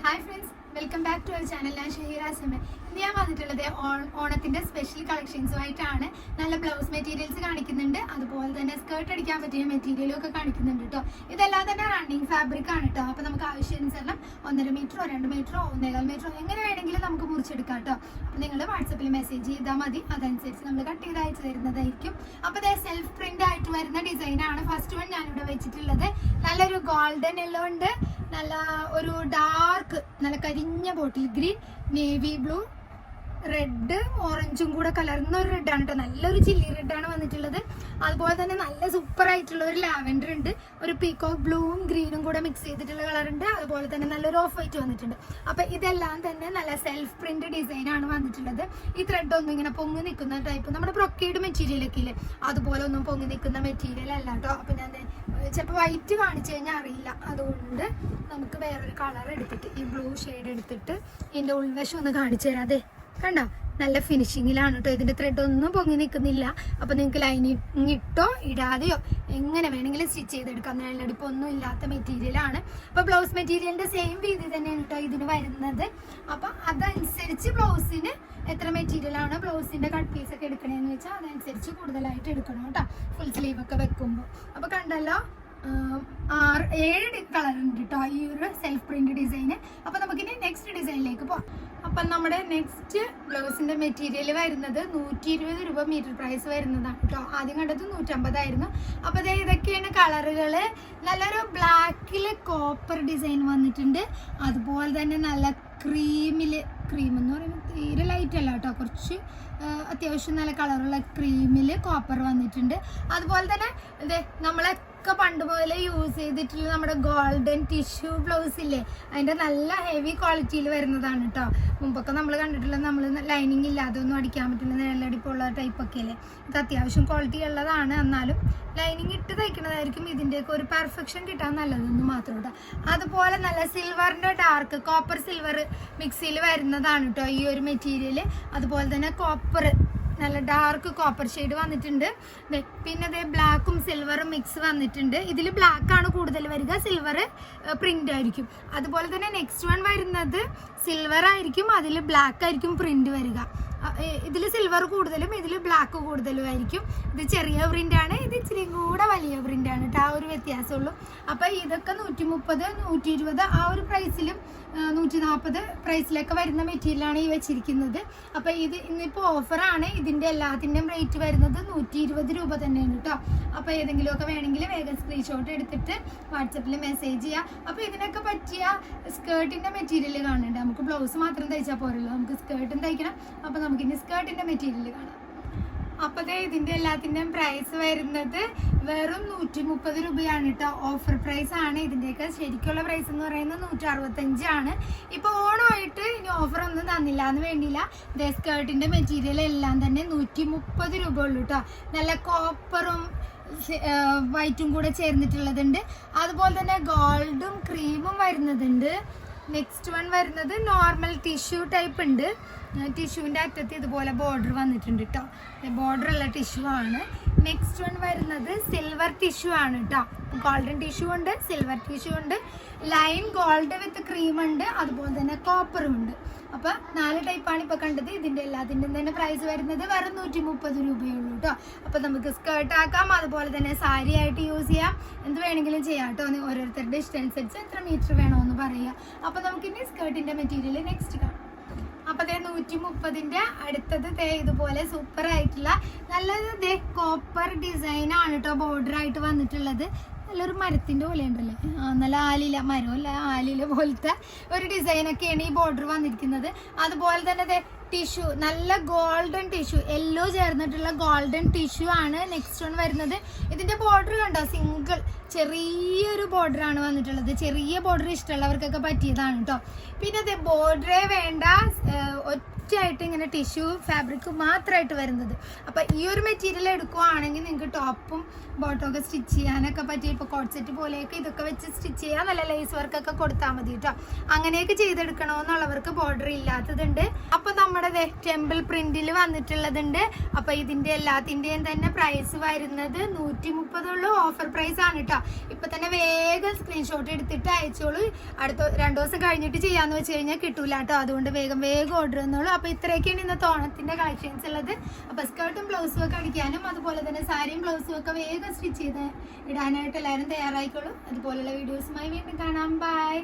Hi friends, welcome back to our channel. ഞാൻ ഷഹീറ സമയ. ഇന്ന് ഞാൻ വന്നിട്ടുള്ളത് ഓണത്തിന്റെ സ്പെഷ്യൽ കളക്ഷൻസുമായിട്ടാണ്. നല്ല ബ്ലൗസ് മെറ്റീരിയൽസ് കാണിക്കുന്നുണ്ട്, അതുപോലെ തന്നെ സ്കേർട്ട് അടിക്കാൻ പറ്റിയ മെറ്റീരിയലും ഒക്കെ കാണിക്കുന്നുണ്ട് കേട്ടോ. ഇതെല്ലാം തന്നെ റണ്ണിങ് ഫാബ്രിക് ആണ് കേട്ടോ. അപ്പൊ നമുക്ക് ആവശ്യാനുസരണം 1.5 മീറ്ററോ 2 മീറ്ററോ 1.25 മീറ്ററോ എങ്ങനെ വേണമെങ്കിലും നമുക്ക് മുറിച്ചെടുക്കാം കേട്ടോ. അപ്പൊ നിങ്ങൾ വാട്സപ്പിൽ മെസ്സേജ് ചെയ്താൽ മതി, അതനുസരിച്ച് നമ്മൾ കട്ട് ചെയ്ത് അയച്ചു തരുന്നതായിരിക്കും. അപ്പൊ ഇതേ സെൽഫ് പ്രിന്റ് ആയിട്ട് വരുന്ന ഡിസൈൻ ആണ് ഫസ്റ്റ് വൺ ഞാനിവിടെ വെച്ചിട്ടുള്ളത്. നല്ലൊരു ഗോൾഡൻ യെല്ലോ ഉണ്ട്, നല്ല ഒരു ഡാർക്ക് നല്ല കരിഞ്ഞ bottle green, navy blue, red, ഓറഞ്ചും കൂടെ കലർന്ന ഒരു റെഡാണ് കേട്ടോ. നല്ലൊരു ചില്ലി റെഡാണ് വന്നിട്ടുള്ളത്. അതുപോലെ തന്നെ നല്ല സൂപ്പർ ആയിട്ടുള്ള ഒരു ലാവൻഡർ ഉണ്ട്, ഒരു പീകോക്ക് ബ്ലൂവും ഗ്രീനും കൂടെ മിക്സ് ചെയ്തിട്ടുള്ള കളർ ഉണ്ട്. അതുപോലെ തന്നെ നല്ലൊരു ഓഫ് വൈറ്റ് വന്നിട്ടുണ്ട്. അപ്പൊ ഇതെല്ലാം തന്നെ നല്ല സെൽഫ് പ്രിന്റ് ഡിസൈൻ ആണ് വന്നിട്ടുള്ളത്. ഈ ത്രെഡ് ഒന്നും ഇങ്ങനെ പൊങ്ങി നിൽക്കുന്ന ടൈപ്പ് നമ്മുടെ ബ്രൊക്കേഡ് മെറ്റീരിയൽ ഒക്കെ ഇല്ലേ, അതുപോലെ ഒന്നും പൊങ്ങി നിൽക്കുന്ന മെറ്റീരിയൽ അല്ല കേട്ടോ. അപ്പൊ ഞാൻ ചിലപ്പോൾ വൈറ്റ് കാണിച്ചു കഴിഞ്ഞാൽ അറിയില്ല, അതുകൊണ്ട് നമുക്ക് വേറൊരു കളർ എടുത്തിട്ട് ഈ ബ്ലൂ ഷെയ്ഡ് എടുത്തിട്ട് ഇതിന്റെ ഉൾവശം ഒന്ന് കാണിച്ചു തരാം. അതെ കണ്ടോ, നല്ല ഫിനിഷിങ്ങിലാണ് കേട്ടോ. ഇതിന്റെ ത്രെഡ് ഒന്നും പൊങ്ങി നിൽക്കുന്നില്ല. അപ്പൊ നിങ്ങൾക്ക് ലൈനിങ് ഇട്ടോ ഇടാതെയോ എങ്ങനെ വേണമെങ്കിലും സ്റ്റിച്ച് ചെയ്തെടുക്കാം. നിഴലടിപ്പൊന്നും ഇല്ലാത്ത മെറ്റീരിയലാണ്. അപ്പൊ ബ്ലൗസ് മെറ്റീരിയലിന്റെ സെയിം രീതി തന്നെയാണ് കേട്ടോ ഇതിന് വരുന്നത്. അപ്പൊ അതനുസരിച്ച് ബ്ലൗസിന് എത്ര മെറ്റീരിയൽ ആണ് ബ്ലൗസിന്റെ കട്ട് പീസ് ഒക്കെ എടുക്കണേന്ന് വെച്ചാൽ അതനുസരിച്ച് കൂടുതലായിട്ട് എടുക്കണം കേട്ടോ, ഫുൾ സ്ലീവ് ഒക്കെ വെക്കുമ്പോൾ. അപ്പൊ കണ്ടല്ലോ, 7 കളർ ഉണ്ട് കേട്ടോ ഈ ഒരു സെൽഫ് പ്രിന്റ് ഡിസൈന്. അപ്പൊ നമുക്കിനി നെക്സ്റ്റ് ഡിസൈനിലേക്ക് പോവാം. അപ്പൊ നമ്മുടെ നെക്സ്റ്റ് ബ്ലൗസിന്റെ മെറ്റീരിയൽ വരുന്നത് 120 രൂപ മീറ്റർ പ്രൈസ് വരുന്നതാണ് കേട്ടോ. ആദ്യം കണ്ടത് 150 ആയിരുന്നു. അപ്പൊ ഇതൊക്കെയാണ് കളറുകള്. നല്ലൊരു ബ്ലാക്കില് കോപ്പർ ഡിസൈൻ വന്നിട്ടുണ്ട്. അതുപോലെ തന്നെ നല്ല ക്രീമില്, ക്രീം എന്ന് പറയുമ്പോൾ തീരെ ലൈറ്റ് അല്ല കേട്ടോ, കുറച്ച് അത്യാവശ്യം നല്ല കളറുള്ള ക്രീമില് കോപ്പർ വന്നിട്ടുണ്ട്. അതുപോലെ തന്നെ നമ്മളൊക്കെ പണ്ട് മുതലേ യൂസ് ചെയ്തിട്ടുള്ള നമ്മുടെ ഗോൾഡൻ ടിഷ്യൂ ബ്ലൗസ് ഇല്ലേ, അതിന്റെ നല്ല ഹെവി ക്വാളിറ്റിയിൽ വരുന്നതാണ് കേട്ടോ. മുമ്പൊക്കെ നമ്മൾ കണ്ടിട്ടുള്ള നമ്മൾ ലൈനിങ് ഇല്ലാതെ ഒന്നും അടിക്കാൻ പറ്റില്ല, നിഴലടിപ്പുള്ള ടൈപ്പൊക്കെ അല്ലേ. ഇത് അത്യാവശ്യം ക്വാളിറ്റി ഉള്ളതാണ്, എന്നാലും ലൈനിങ് ഇട്ട് തയ്ക്കുന്നതായിരിക്കും ഇതിൻ്റെയൊക്കെ ഒരു പെർഫെക്ഷൻ കിട്ടാൻ നല്ലതെന്ന് മാത്രം കേട്ടോ. അതുപോലെ നല്ല സിൽവറിന്റെ ഡാർക്ക് കോപ്പർ സിൽവർ മിക്സിയിൽ വരുന്നതാണ് കേട്ടോ ഈ ഒരു മെറ്റീരിയൽ. അതുപോലെ തന്നെ കോപ്പർ നല്ല ഡാർക്ക് കോപ്പർ ഷെയ്ഡ് വന്നിട്ടുണ്ട്. പിന്നെ ബ്ലാക്കും സിൽവറും മിക്സ് വന്നിട്ടുണ്ട്. ഇതിൽ ബ്ലാക്ക് ആണ് കൂടുതൽ വരിക, സിൽവർ പ്രിന്റ് ആയിരിക്കും. അതുപോലെ തന്നെ നെക്സ്റ്റ് വൺ വരുന്നത് സിൽവർ ആയിരിക്കും, അതിൽ ബ്ലാക്ക് ആയിരിക്കും പ്രിന്റ് വരിക. ഇതിൽ സിൽവർ കൂടുതലും ഇതിൽ ബ്ലാക്ക് കൂടുതലും ആയിരിക്കും. ഇത് ചെറിയ പ്രിന്റ് ആണ്, ഇത് ഇച്ചിരി കൂടെ വലിയ പ്രിന്റ് ആണ് കേട്ടോ, ആ ഒരു വ്യത്യാസമുള്ളൂ. അപ്പൊ ഇതൊക്കെ 130, 120 ആ ഒരു പ്രൈസിലും 140 പ്രൈസിലൊക്കെ വരുന്ന മെറ്റീരിയലാണ് ഈ വെച്ചിരിക്കുന്നത്. അപ്പൊ ഇത് ഇന്നിപ്പോ ഓഫറാണ്. ഇതിന്റെ എല്ലാത്തിന്റെയും റേറ്റ് വരുന്നത് 120 രൂപ തന്നെയാണ് കേട്ടോ. അപ്പൊ ഏതെങ്കിലുമൊക്കെ വേണമെങ്കിൽ വേഗം സ്ക്രീൻഷോട്ട് എടുത്തിട്ട് വാട്സപ്പിൽ മെസ്സേജ് ചെയ്യാം. അപ്പൊ ഇതിനൊക്കെ പറ്റിയ സ്കേർട്ടിന്റെ മെറ്റീരിയൽ കാണുന്നുണ്ട്. നമുക്ക് ബ്ലൗസ് മാത്രം തയ്ച്ചാൽ പോരല്ലോ, നമുക്ക് സ്കേർട്ടും തയ്ക്കണം. അപ്പൊ നമുക്ക് ഇനി സ്കേർട്ടിന്റെ മെറ്റീരിയൽ കാണാം. അപ്പൊ ഇതിന്റെ എല്ലാത്തിന്റെയും പ്രൈസ് വരുന്നത് വെറും 130 രൂപയാണ് കേട്ടോ. ഓഫർ പ്രൈസ് ആണ്. ഇതിന്റെയൊക്കെ ശരിക്കുള്ള പ്രൈസ് എന്ന് പറയുന്നത് 165 ആണ്. ഇപ്പൊ ഓണമായിട്ട് ഇനി ഓഫർ ഒന്നും തന്നില്ല എന്ന് വേണ്ടിയില്ല. സ്കേർട്ടിന്റെ മെറ്റീരിയൽ എല്ലാം തന്നെ 130 രൂപ ഉള്ളൂ കേട്ടോ. നല്ല കോപ്പറും വൈറ്റും കൂടെ ചേർന്നിട്ടുള്ളതുണ്ട്. അതുപോലെ തന്നെ ഗോൾഡും ക്രീമും വരുന്നതുണ്ട്. നെക്സ്റ്റ് വൺ വരുന്നത് നോർമൽ ടിഷ്യൂ ടൈപ്പ് ഉണ്ട്. ടിഷ്യൂവിൻ്റെ അറ്റത്ത് ഇതുപോലെ ബോർഡർ വന്നിട്ടുണ്ട് കേട്ടോ, ബോർഡർ ഉള്ള ടിഷ്യൂ ആണ്. നെക്സ്റ്റ് വൺ വരുന്നത് സിൽവർ ടിഷ്യൂ ആണ് കേട്ടോ. ഗോൾഡൻ ടിഷ്യൂ ഉണ്ട്, സിൽവർ ടിഷ്യൂ ഉണ്ട്, ലൈൻ ഗോൾഡ് വിത്ത് ക്രീം ഉണ്ട്, അതുപോലെ തന്നെ കോപ്പറും ഉണ്ട്. അപ്പൊ 4 ടൈപ്പാണ് ഇപ്പൊ കണ്ടത്. ഇതിന്റെ എല്ലാത്തിൻ്റെ തന്നെ പ്രൈസ് വരുന്നത് വെറും 130 രൂപയുള്ളൂ കേട്ടോ. അപ്പൊ നമുക്ക് സ്കേർട്ട് ആക്കാം, അതുപോലെ തന്നെ സാരി ആയിട്ട് യൂസ് ചെയ്യാം, എന്ത് വേണമെങ്കിലും ചെയ്യാം കേട്ടോ. ഓരോരുത്തരുടെ ഇഷ്ടം അനുസരിച്ച് എത്ര മീറ്റർ വേണമെന്ന് പറയാം. അപ്പൊ നമുക്കിനി സ്കേർട്ടിന്റെ മെറ്റീരിയൽ നെക്സ്റ്റ് കാണാം. അപ്പൊ 130ന്റെ അടുത്തത് ഇതുപോലെ സൂപ്പർ ആയിട്ടുള്ള നല്ലൊരു കോപ്പർ ഡിസൈൻ ആണ് കേട്ടോ ബോർഡർ ആയിട്ട് വന്നിട്ടുള്ളത്. നല്ലൊരു മരത്തിന്റെ പോലെ ഉണ്ടല്ലേ, നല്ല ആലില മരമല്ല, ആലില പോലത്തെ ഒരു ഡിസൈനൊക്കെയാണ് ഈ ബോർഡർ വന്നിരിക്കുന്നത്. അതുപോലെ തന്നെ ടിഷ്യൂ, നല്ല ഗോൾഡൻ ടിഷ്യൂ, യെല്ലോ ചേർന്നിട്ടുള്ള ഗോൾഡൻ ടിഷ്യൂ ആണ് നെക്സ്റ്റ് വൺ വരുന്നത്. ഇതിന്റെ ബോർഡർ കണ്ടോ, സിംഗിൾ ചെറിയൊരു ബോർഡർ ആണ് വന്നിട്ടുള്ളത്. ചെറിയ ബോർഡർ ഇഷ്ടമുള്ളവർക്കൊക്കെ പറ്റിയതാണ് കേട്ടോ. പിന്നെ ബോർഡറേ വേണ്ട, ഒറ്റയായിട്ട് ഇങ്ങനെ ടിഷ്യൂ ഫാബ്രിക് മാത്രമായിട്ട് വരുന്നത്. അപ്പൊ ഈ ഒരു മെറ്റീരിയൽ എടുക്കുവാണെങ്കിൽ നിങ്ങൾക്ക് ടോപ്പും ബോട്ടവും ഒക്കെ സ്റ്റിച്ച് ചെയ്യാനൊക്കെ പറ്റി. ഇപ്പൊ കോട്ട് സെറ്റ് പോലെയൊക്കെ ഇതൊക്കെ വെച്ച് സ്റ്റിച്ച് ചെയ്യാൻ നല്ല ലേസ് വർക്കൊക്കെ കൊടുത്താൽ മതി കേട്ടോ. അങ്ങനെയൊക്കെ ചെയ്തെടുക്കണമെന്നുള്ളവർക്ക് ബോർഡർ ഇല്ലാത്തതുണ്ട്. അപ്പൊ നമ്മൾ നമ്മുടെ ടെമ്പിൾ പ്രിന്റിൽ വന്നിട്ടുള്ളതുണ്ട്. അപ്പൊ ഇതിന്റെ എല്ലാത്തിന്റെയും തന്നെ പ്രൈസ് വരുന്നത് 130 ഓഫർ പ്രൈസ് ആണ് കേട്ടോ. ഇപ്പൊ തന്നെ വേഗം സ്ക്രീൻഷോട്ട് എടുത്തിട്ട് അയച്ചോളൂ. അടുത്ത 2 ദിവസം കഴിഞ്ഞിട്ട് ചെയ്യാന്ന് വെച്ച് കഴിഞ്ഞാൽ കിട്ടൂല കേട്ടോ. അതുകൊണ്ട് വേഗം ഓർഡർ തന്നോളൂ. അപ്പൊ ഇത്രയൊക്കെയാണ് ഇന്നത്തെ ഓണത്തിന്റെ കളക്ഷൻസ് ഉള്ളത്. അപ്പൊ സ്കേർട്ടും ബ്ലൗസും ഒക്കെ അടിക്കാനും അതുപോലെ തന്നെ സാരിയും ബ്ലൗസും ഒക്കെ വേഗം സ്റ്റിച്ച് ചെയ്ത് ഇടാനായിട്ട് എല്ലാവരും തയ്യാറായിക്കോളൂ. അതുപോലുള്ള വീഡിയോസുമായി വീണ്ടും കാണാം. ബൈ.